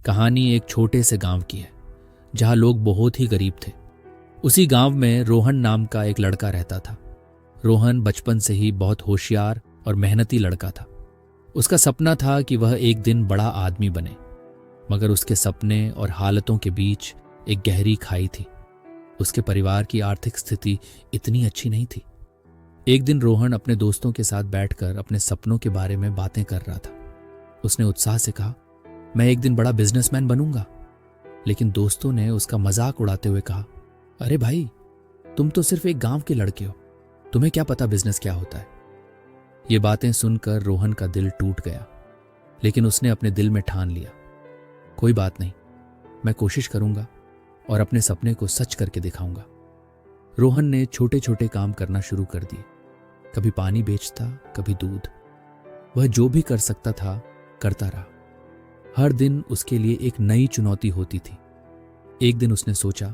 कहानी एक छोटे से गांव की है जहां लोग बहुत ही गरीब थे। उसी गांव में रोहन नाम का एक लड़का रहता था। रोहन बचपन से ही बहुत होशियार और मेहनती लड़का था। उसका सपना था कि वह एक दिन बड़ा आदमी बने, मगर उसके सपने और हालतों के बीच एक गहरी खाई थी। उसके परिवार की आर्थिक स्थिति इतनी अच्छी नहीं थी। एक दिन रोहन अपने दोस्तों के साथ बैठकर अपने सपनों के बारे में बातें कर रहा था। उसने उत्साह से कहा, मैं एक दिन बड़ा बिजनेसमैन बनूंगा। लेकिन दोस्तों ने उसका मजाक उड़ाते हुए कहा, अरे भाई, तुम तो सिर्फ एक गांव के लड़के हो, तुम्हें क्या पता बिजनेस क्या होता है। ये बातें सुनकर रोहन का दिल टूट गया, लेकिन उसने अपने दिल में ठान लिया, कोई बात नहीं, मैं कोशिश करूंगा और अपने सपने को सच करके दिखाऊंगा। रोहन ने छोटे छोटे काम करना शुरू कर दिए। कभी पानी बेचता, कभी दूध। वह जो भी कर सकता था करता रहा। हर दिन उसके लिए एक नई चुनौती होती थी। एक दिन उसने सोचा,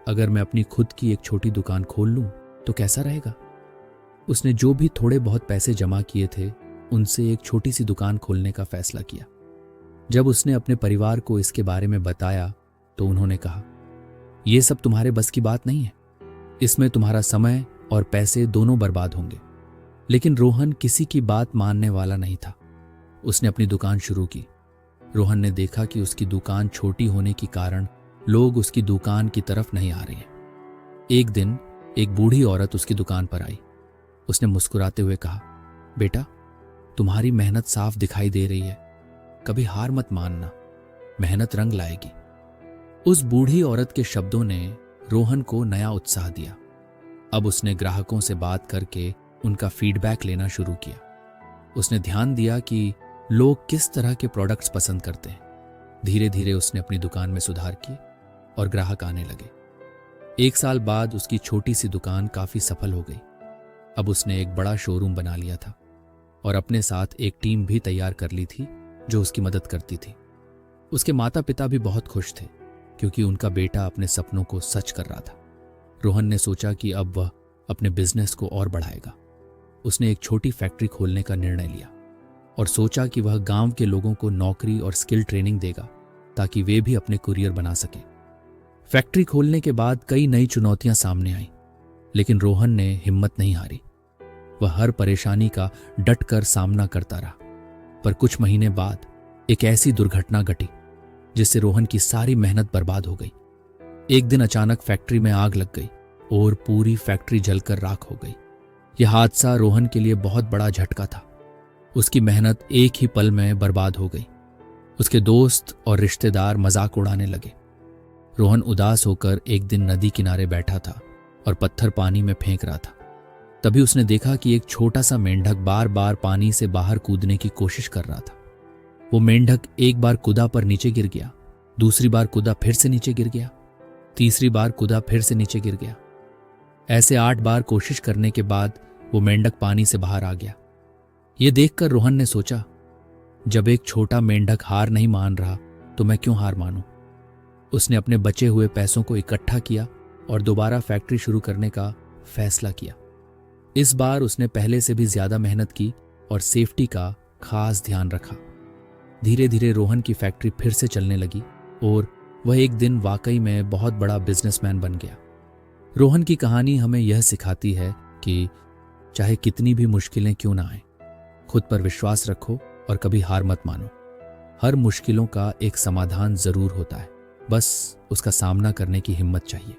अगर मैं अपनी खुद की एक छोटी दुकान खोल लूं तो कैसा रहेगा। उसने जो भी थोड़े बहुत पैसे जमा किए थे उनसे एक छोटी सी दुकान खोलने का फैसला किया। जब उसने अपने परिवार को इसके बारे में बताया तो उन्होंने कहा, यह सब तुम्हारे बस की बात नहीं है, इसमें तुम्हारा समय और पैसे दोनों बर्बाद होंगे। लेकिन रोहन किसी की बात मानने वाला नहीं था। उसने अपनी दुकान शुरू की। रोहन ने देखा कि उसकी दुकान छोटी होने के कारण लोग उसकी दुकान की तरफ नहीं आ रहे हैं। एक दिन एक बूढ़ी औरत उसकी दुकान पर आई। उसने मुस्कुराते हुए कहा, बेटा, तुम्हारी मेहनत साफ दिखाई दे रही है, कभी हार मत मानना, मेहनत रंग लाएगी। उस बूढ़ी औरत के शब्दों ने रोहन को नया उत्साह दिया। अब उसने ग्राहकों से बात करके उनका फीडबैक लेना शुरू किया। उसने ध्यान दिया कि लोग किस तरह के प्रोडक्ट्स पसंद करते हैं। धीरे धीरे उसने अपनी दुकान में सुधार की और ग्राहक आने लगे। 1 साल बाद उसकी छोटी सी दुकान काफी सफल हो गई। अब उसने एक बड़ा शोरूम बना लिया था और अपने साथ एक टीम भी तैयार कर ली थी जो उसकी मदद करती थी। उसके माता पिता भी बहुत खुश थे क्योंकि उनका बेटा अपने सपनों को सच कर रहा था। रोहन ने सोचा कि अब वह अपने बिजनेस को और बढ़ाएगा। उसने एक छोटी फैक्ट्री खोलने का निर्णय लिया और सोचा कि वह गांव के लोगों को नौकरी और स्किल ट्रेनिंग देगा ताकि वे भी अपने कुरियर बना सकें। फैक्ट्री खोलने के बाद कई नई चुनौतियां सामने आईं, लेकिन रोहन ने हिम्मत नहीं हारी। वह हर परेशानी का डट कर सामना करता रहा। पर कुछ महीने बाद एक ऐसी दुर्घटना घटी जिससे रोहन की सारी मेहनत बर्बाद हो गई। एक दिन अचानक फैक्ट्री में आग लग गई और पूरी फैक्ट्री जलकर राख हो गई। यह हादसा रोहन के लिए बहुत बड़ा झटका था। उसकी मेहनत एक ही पल में बर्बाद हो गई। उसके दोस्त और रिश्तेदार मजाक उड़ाने लगे। रोहन उदास होकर एक दिन नदी किनारे बैठा था और पत्थर पानी में फेंक रहा था। तभी उसने देखा कि एक छोटा सा मेंढक बार बार पानी से बाहर कूदने की कोशिश कर रहा था। वो मेंढक एक बार कूदा पर नीचे गिर गया, दूसरी बार कूदा फिर से नीचे गिर गया, तीसरी बार कूदा फिर से नीचे गिर गया। ऐसे 8 बार कोशिश करने के बाद वो मेंढक पानी से बाहर आ गया। ये देखकर रोहन ने सोचा, जब एक छोटा मेंढक हार नहीं मान रहा तो मैं क्यों हार मानूं। उसने अपने बचे हुए पैसों को इकट्ठा किया और दोबारा फैक्ट्री शुरू करने का फैसला किया। इस बार उसने पहले से भी ज्यादा मेहनत की और सेफ्टी का खास ध्यान रखा। धीरे धीरे रोहन की फैक्ट्री फिर से चलने लगी और वह एक दिन वाकई में बहुत बड़ा बिजनेसमैन बन गया। रोहन की कहानी हमें यह सिखाती है कि चाहे कितनी भी मुश्किलें क्यों ना आए, खुद पर विश्वास रखो और कभी हार मत मानो। हर मुश्किलों का एक समाधान जरूर होता है, बस उसका सामना करने की हिम्मत चाहिए।